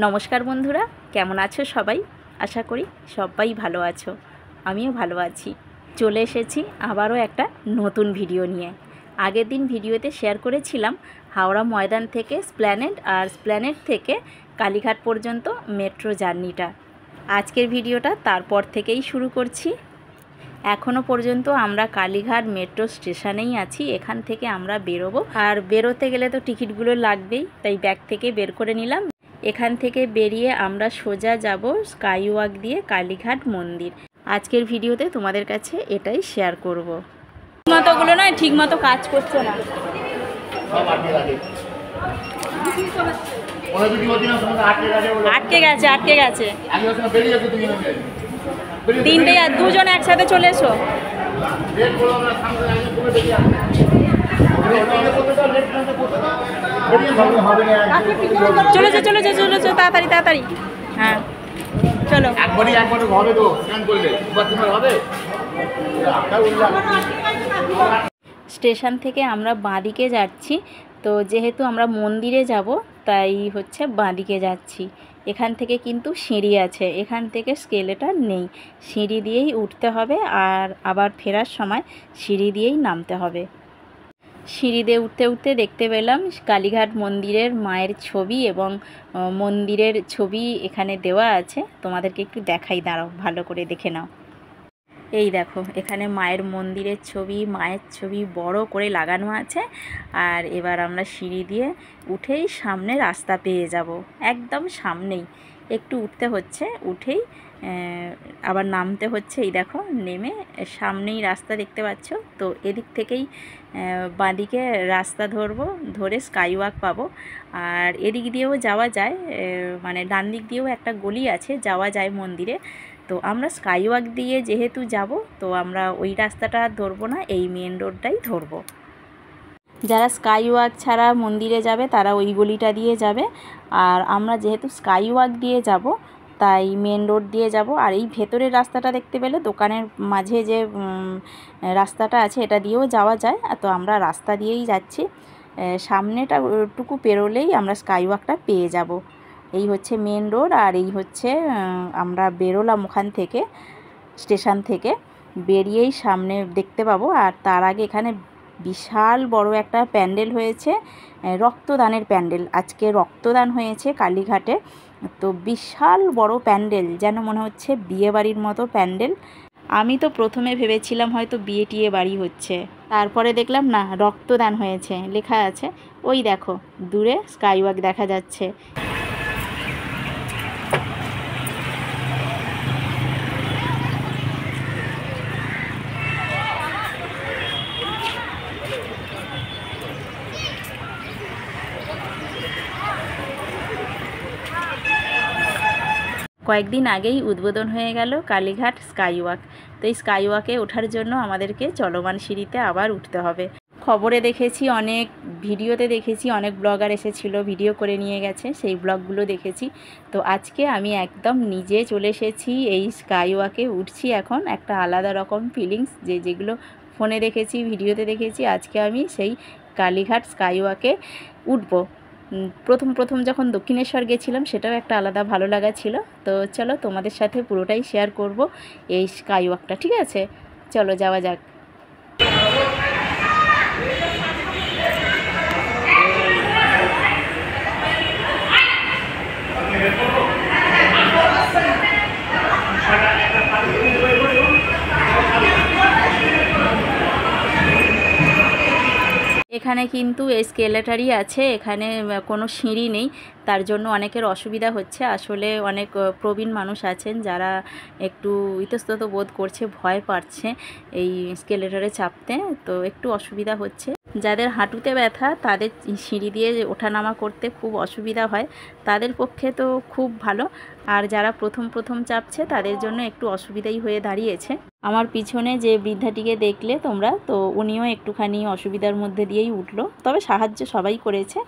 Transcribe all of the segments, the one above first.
নমস্কার বন্ধুরা, কেমন আছো সবাই? আশা করি সবাই ভালো আছো। আমিও ভালো আছি। চলে এসেছি আবারও একটা নতুন ভিডিও নিয়ে। আগের দিন ভিডিওতে শেয়ার করেছিলাম হাওড়া ময়দান থেকে স্প্ল্যানেড আর স্প্ল্যানেড থেকে কালীঘাট পর্যন্ত মেট্রো জার্নিটা। আজকের ভিডিওটা তারপর থেকেই শুরু করছি। এখনও পর্যন্ত আমরা কালীঘাট মেট্রো স্টেশনেই আছি। এখান থেকে আমরা বেরোবো, আর বেরোতে গেলে তো টিকিটগুলো লাগবেই, তাই ব্যাগ থেকে বের করে নিলাম। এখান থেকে বেরিয়ে আমরা সোজা যাব স্কাই ওয়াক দিয়ে কালীঘাট মন্দির। আজকের ভিডিওতে তোমাদের কাছে এটাই শেয়ার করব। ঠিকমতোগুলো না ঠিকমতো কাজ করছে না। আটকে গেছে। তিনটে দুজন একসাথে চলে এসো। চলেছো তাড়াতাড়ি। হ্যাঁ চলো। স্টেশন থেকে আমরা বাঁদিকে যাচ্ছি, তো যেহেতু আমরা মন্দিরে যাব তাই হচ্ছে বাঁদিকে যাচ্ছি। এখান থেকে কিন্তু সিঁড়ি আছে, এখান থেকে স্কেলেটার নেই। সিঁড়ি দিয়েই উঠতে হবে, আর আবার ফেরার সময় সিঁড়ি দিয়েই নামতে হবে। সিঁড়ি দিয়ে উঠতে উঠতে দেখতে পেলাম কালীঘাট মন্দিরের মায়ের ছবি এবং মন্দিরের ছবি এখানে দেওয়া আছে। তোমাদেরকে একটু দেখাই, দাঁড়াও, ভালো করে দেখে নাও। এই দেখো, এখানে মায়ের মন্দিরের ছবি, মায়ের ছবি বড় করে লাগানো আছে। আর এবার আমরা সিঁড়ি দিয়ে উঠেই সামনে রাস্তা পেয়ে যাব, একদম সামনেই। একটু উঠতে হচ্ছে, উঠেই আবার নামতে হচ্ছে। এই দেখো, নেমে সামনেই রাস্তা দেখতে পাচ্ছ। তো এদিক থেকেই বাঁদিকে রাস্তা ধরবো, ধরে স্কাই ওয়াক পাবো। আর এদিক দিয়েও যাওয়া যায়, মানে ডান দিক দিয়েও একটা গলি আছে, যাওয়া যায় মন্দিরে। তো আমরা স্কাই ওয়াক দিয়ে যেহেতু যাব, তো আমরা ওই রাস্তাটা ধরবো না, এই মেন রোডটাই ধরবো। যারা স্কাই ওয়াক ছাড়া মন্দিরে যাবে তারা ওই গলিটা দিয়ে যাবে, আর আমরা যেহেতু স্কাই ওয়াক দিয়ে যাব তাই মেন রোড দিয়ে যাব। আর এই ভেতরের রাস্তাটা দেখতে পেলে দোকানের মাঝে যে রাস্তাটা আছে, এটা দিয়েও যাওয়া যায়। তো আমরা রাস্তা দিয়েই যাচ্ছি। সামনেটা টুকু পেরোলেই আমরা স্কাই ওয়াকটা পেয়ে যাব। এই হচ্ছে মেন রোড, আর এই হচ্ছে আমরা বেরোলাম ওখান থেকে, স্টেশন থেকে বেরিয়েই সামনে দেখতে পাবো। আর তার আগে এখানে বিশাল বড় একটা প্যান্ডেল হয়েছে, রক্তদানের প্যান্ডেল। আজকে রক্তদান হয়েছে কালীঘাটে, তো বিশাল বড় প্যান্ডেল, যেন মনে হচ্ছে বিয়ে বাড়ির মতো প্যান্ডেল। আমি তো প্রথমে ভেবেছিলাম হয়তো বিয়ে টিয়ে বাড়ি হচ্ছে, তারপরে দেখলাম না, রক্তদান হয়েছে লেখা আছে। ওই দেখো দূরে স্কাই ওয়াক দেখা যাচ্ছে। কয়েকদিন আগেই উদ্বোধন হয়ে গেল কালীঘাট স্কাই ওয়াক। তো এই স্কাই ওয়াকে ওঠার জন্য আমাদেরকে চলমান সিঁড়িতে আবার উঠতে হবে। খবরে দেখেছি, অনেক ভিডিওতে দেখেছি, অনেক ব্লগার এসেছিল, ভিডিও করে নিয়ে গেছে, সেই ব্লগগুলো দেখেছি। তো আজকে আমি একদম নিজে চলে এসেছি, এই স্কাই ওয়াকে উঠছি। এখন একটা আলাদা রকম ফিলিংস, যেগুলো ফোনে দেখেছি, ভিডিওতে দেখেছি, আজকে আমি সেই কালীঘাট স্কাই ওয়াকে উঠবো। প্রথম যখন দক্ষিণেশ্বর গেছিলাম, সেটাও একটা আলাদা ভালো লাগা ছিল। তো চলো তোমাদের সাথে পুরোটাই শেয়ার করব এই স্কাই ওয়াকটা, ঠিক আছে? চলো যাওয়া যাক। এখানে কিন্তু এসকেলেটারই আছে, এখানে কোনো সিঁড়ি নেই, তার জন্য অনেকের অসুবিধা হচ্ছে। আসলে অনেক প্রবীণ মানুষ আছেন যারা একটু ইতস্তত বোধ করছে, ভয় পাচ্ছে এই এসকেলেটারে চাপতে, তো একটু অসুবিধা হচ্ছে। যাদের হাঁটুতে ব্যথা তাদের সিঁড়ি দিয়ে ওঠানামা করতে খুব অসুবিধা হয়, তাদের পক্ষে তো খুব ভালো। আর যারা প্রথম চাপছে তাদের জন্য একটু অসুবিধাই হয়ে দাঁড়িয়েছে। আমার পিছনে যে বৃদ্ধাটিকে দেখলে তোমরা, তো উনিও একটুখানি অসুবিধার মধ্যে দিয়েই উঠলো, তবে সাহায্য সবাই করেছে।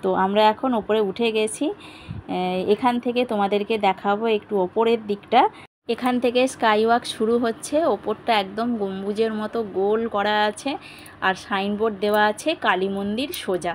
তো আমরা এখন ওপরে উঠে গেছি। এখান থেকে তোমাদেরকে দেখাবো একটু ওপরের দিকটা। এখান থেকে স্কাই ওয়াক শুরু হচ্ছে। ওপরটা একদম গম্বুজের মতো গোল করা আছে, আর সাইনবোর্ড দেওয়া আছে কালী মন্দির সোজা।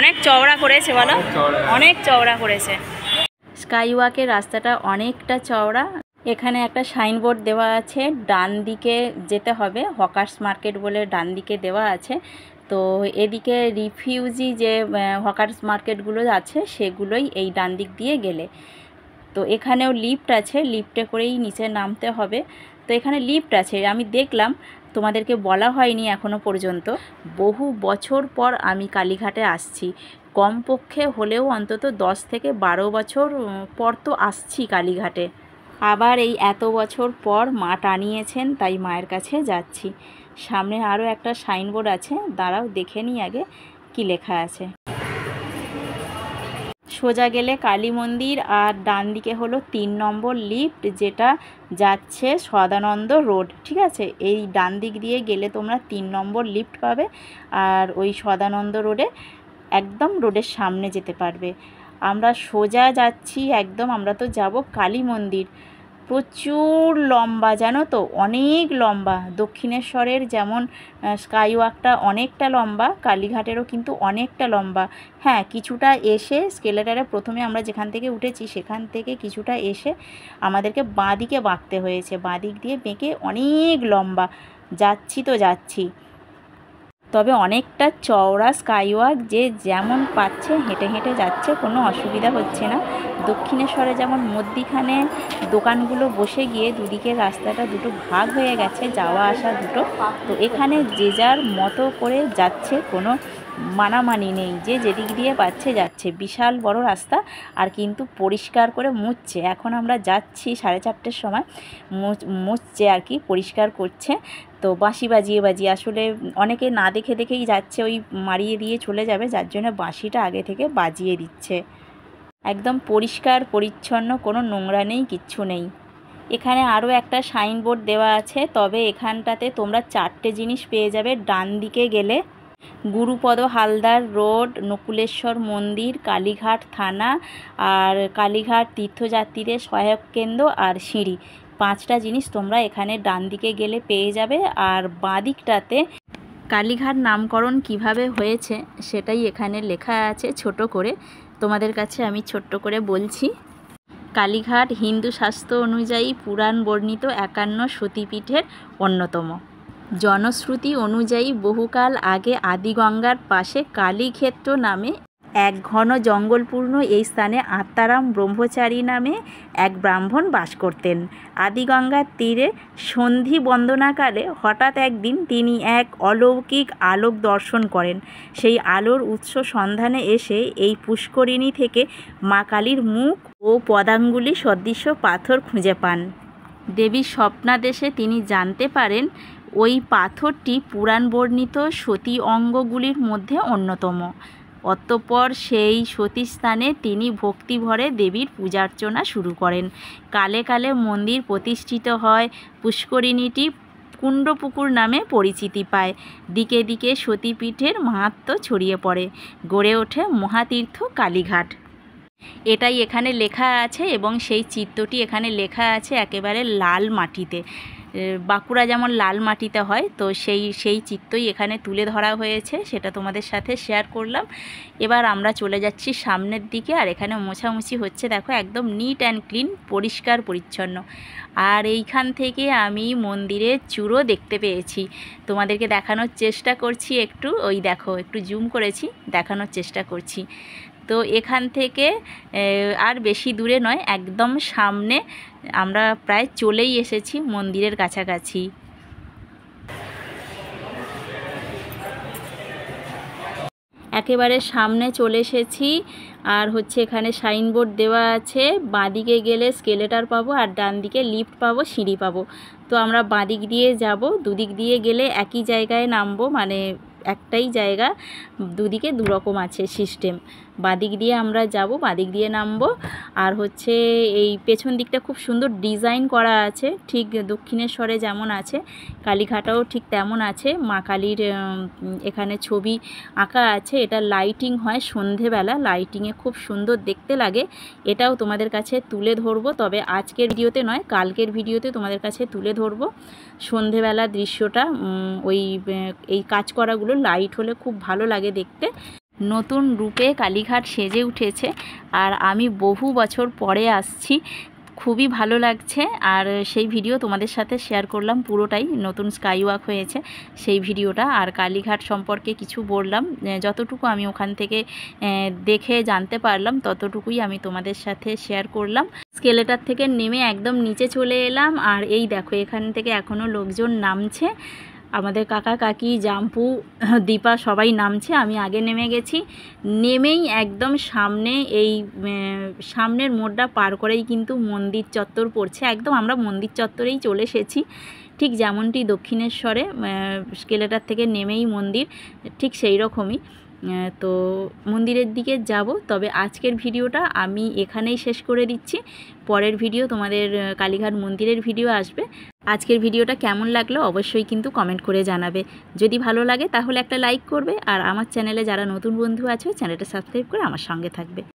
অনেক চওড়া করেছে বলো, অনেক চওড়া করেছে। স্কাই ওয়াকের রাস্তাটা অনেকটা চওড়া। এখানে একটা সাইনবোর্ড দেওয়া আছে, ডান দিকে যেতে হবে, হকার্স মার্কেট বলে ডান দিকে দেওয়া আছে। তো এদিকে রিফিউজি যে হকার্স মার্কেটগুলো আছে সেগুলোই এই ডান দিক দিয়ে গেলে। তো এখানেও লিফট আছে, লিফটে করেই নিচে নামতে হবে। তো এখানে লিফট আছে, আমি দেখলাম, তোমাদেরকে বলা হয়নি এখনো পর্যন্ত। বহু বছর পর আমি কালীঘাটে আসছি, কমপক্ষে হলেও অন্তত 10 থেকে 12 বছর পর তো আসছি কালীঘাটে। আবার এই এত বছর পর মা টানিয়েছেন, তাই মায়ের কাছে যাচ্ছি। সামনে আরও একটা সাইনবোর্ড আছে, দাঁড়াও দেখে নিই আগে কি লেখা আছে। সোজা গেলে কালী মন্দির, আর ডান দিকে হলো 3 নম্বর লিফট, যেটা যাচ্ছে সদানন্দ রোড। ঠিক আছে, এই ডান দিক দিয়ে গেলে তোমরা 3 নম্বর লিফট পাবে, আর ওই সদানন্দ রোডে একদম রোডের সামনে যেতে পারবে। আমরা সোজা যাচ্ছি একদম, আমরা তো যাব কালী মন্দির। প্রচুর লম্বা, জানো তো, অনেক লম্বা। দক্ষিণেশ্বরের যেমন স্কাই ওয়াকটা অনেকটা লম্বা, কালীঘাটেরও কিন্তু অনেকটা লম্বা। হ্যাঁ, কিছুটা এসে স্কেলেটারে প্রথমে আমরা যেখান থেকে উঠেছি সেখান থেকে কিছুটা এসে আমাদেরকে বাঁ দিকে বাঁকতে হয়েছে, বাঁ দিক দিয়ে বেঁকে অনেক লম্বা। যাচ্ছি তো যাচ্ছি, তবে অনেকটা চওড়া স্কাই ওয়াক, যে যেমন পাচ্ছে হেঁটে হেঁটে যাচ্ছে, কোনো অসুবিধা হচ্ছে না। দক্ষিণেশ্বরে যেমন মধ্যিখানে দোকানগুলো বসে গিয়ে দুদিকের রাস্তাটা দুটো ভাগ হয়ে গেছে, যাওয়া আসা দুটো। তো এখানে যে যার মতো করে যাচ্ছে, কোনো মানামানি নেই, যে যেদিক দিয়ে পাচ্ছে যাচ্ছে। বিশাল বড় রাস্তা, আর কিন্তু পরিষ্কার করে মুছছে। এখন আমরা যাচ্ছি 4:30-র সময়, মুছছে আর কি, পরিষ্কার করছে। তো বাঁশি বাজিয়ে বাজিয়ে, আসলে অনেকে না দেখে দেখেই যাচ্ছে, ওই মারিয়ে দিয়ে চলে যাবে, যার জন্য বাঁশিটা আগে থেকে বাজিয়ে দিচ্ছে। একদম পরিষ্কার পরিচ্ছন্ন, কোনো নোংরা নেই, কিচ্ছু নেই। এখানে আরও একটা সাইনবোর্ড দেওয়া আছে, তবে এখানটাতে তোমরা 4টে জিনিস পেয়ে যাবে ডান দিকে গেলে: গুরুপদ হালদার রোড, নকুলেশ্বর মন্দির, কালীঘাট থানা, আর কালীঘাট তীর্থযাত্রীদের সহায়ক কেন্দ্র, আর সিঁড়ি। 5টা জিনিস তোমরা এখানে ডান দিকে গেলে পেয়ে যাবে। আর বাঁ দিকটাতে কালীঘাট নামকরণ কিভাবে হয়েছে সেটাই এখানে লেখা আছে ছোট করে, তোমাদের কাছে আমি ছোট্ট করে বলছি। কালীঘাট হিন্দু শাস্ত্র অনুযায়ী পুরাণ বর্ণিত 51 সতীপীঠের অন্যতম। জনশ্রুতি অনুযায়ী বহুকাল আগে আদিগঙ্গার পাশে কালীক্ষেত্র নামে এক ঘন জঙ্গলপূর্ণ এই স্থানে আত্মারাম ব্রহ্মচারী নামে এক ব্রাহ্মণ বাস করতেন। আদিগঙ্গার তীরে সন্ধি বন্দনাকালে হঠাৎ একদিন তিনি এক অলৌকিক আলোক দর্শন করেন। সেই আলোর উৎস সন্ধানে এসে এই পুষ্করিণী থেকে মা কালীর মুখ ও পদাঙ্গুলি সদৃশ পাথর খুঁজে পান। দেবীর স্বপ্নাদেশে তিনি জানতে পারেন ওই পাথরটি পুরাণ বর্ণিত সতী অঙ্গগুলির মধ্যে অন্যতম। অতঃপর সেই সতীস্থানে তিনি ভক্তিভরে দেবীর পূজার্চনা শুরু করেন। কালে কালে মন্দির প্রতিষ্ঠিত হয়, পুষ্করিণীটি কুণ্ডপুকুর নামে পরিচিতি পায়। দিকে দিকে সতীপীঠের মাহাত্ম্য ছড়িয়ে পড়ে, গড়ে ওঠে মহাতীর্থ কালীঘাট। এটাই এখানে লেখা আছে, এবং সেই চিত্রটি এখানে লেখা আছে একেবারে লাল মাটিতে। বাঁকুড়া যেমন লাল মাটিতে হয়, তো সেই চিত্রই এখানে তুলে ধরা হয়েছে, সেটা তোমাদের সাথে শেয়ার করলাম। এবার আমরা চলে যাচ্ছি সামনের দিকে, আর এখানে মোছামুছি হচ্ছে, দেখো একদম নিট অ্যান্ড ক্লিন, পরিষ্কার পরিচ্ছন্ন। আর এইখান থেকে আমি মন্দিরের চূড়ো দেখতে পেয়েছি, তোমাদেরকে দেখানোর চেষ্টা করছি একটু। ওই দেখো, একটু জুম করেছি, দেখানোর চেষ্টা করছি। তো এখান থেকে আর বেশি দূরে নয়, একদম সামনে, আমরা প্রায় চলেই এসেছি মন্দিরের কাছাকাছি। একেবারে সামনে চলে এসেছি। আর হচ্ছে এখানে সাইনবোর্ড দেওয়া আছে, বাঁদিকে গেলে স্কেলেটার পাবো, আর ডান দিকে লিফট পাবো, সিঁড়ি পাবো। তো আমরা বাঁদিক দিয়ে যাব, দুদিক দিয়ে গেলে একই জায়গায় নামবো, মানে একটাই জায়গা, দুদিকে দুরকম আছে সিস্টেম। বাঁদিক দিয়ে আমরা যাব, বাঁদিক দিয়ে নামবো। আর হচ্ছে এই পেছন দিকটা খুব সুন্দর ডিজাইন করা আছে, ঠিক দক্ষিণেশ্বরে যেমন আছে কালীঘাটাও ঠিক তেমন আছে। মা কালীর এখানে ছবি আঁকা আছে। এটা লাইটিং হয় সন্ধেবেলা, লাইটিংয়ে খুব সুন্দর দেখতে লাগে। এটাও তোমাদের কাছে তুলে ধরবো, তবে আজকের ভিডিওতে নয়, কালকের ভিডিওতে তোমাদের কাছে তুলে ধরবো সন্ধেবেলা দৃশ্যটা। ওই এই কাজ করাগুলো লাইট হলে খুব ভালো লাগে দেখতে। নতুন রূপে কালীঘাট সেজে উঠেছে। আর আমি বহু বছর পরে আসছি, খুবই ভালো লাগছে। আর সেই ভিডিও তোমাদের সাথে শেয়ার করলাম, পুরোটাই নতুন স্কাই ওয়াক হয়েছে সেই ভিডিওটা। আর কালীঘাট সম্পর্কে কিছু বললাম, যতটুকু আমি ওখান থেকে দেখে জানতে পারলাম ততটুকুই আমি তোমাদের সাথে শেয়ার করলাম। স্কেলেটার থেকে নেমে একদম নিচে চলে এলাম। আর এই দেখো এখান থেকে এখনও লোকজন নামছে, আমাদের কাকা কাকি জাম্পু দীপা সবাই নামছে। আমি আগে নেমে গেছি। নেমেই একদম সামনে এই সামনের মোড়টা পার করেই কিন্তু মন্দির চত্বর পড়ছে। একদম আমরা মন্দির চত্বরেই চলে এসেছি, ঠিক যেমনটি দক্ষিণেশ্বরে স্কেলেটার থেকে নেমেই মন্দির, ঠিক সেই রকমই। তো মন্দিরের দিকে যাব। তবে আজকের ভিডিওটা আমি এখানেই শেষ করে দিচ্ছি। পরের ভিডিও তোমাদের কালীঘাট মন্দিরের ভিডিও আসবে। আজকের ভিডিওটা কেমন লাগলো অবশ্যই কিন্তু কমেন্ট করে জানাবে। যদি ভালো লাগে তাহলে একটা লাইক করবে। আর আমার চ্যানেলে যারা নতুন বন্ধু আছে চ্যানেলটা সাবস্ক্রাইব করে আমার সঙ্গে থাকবে।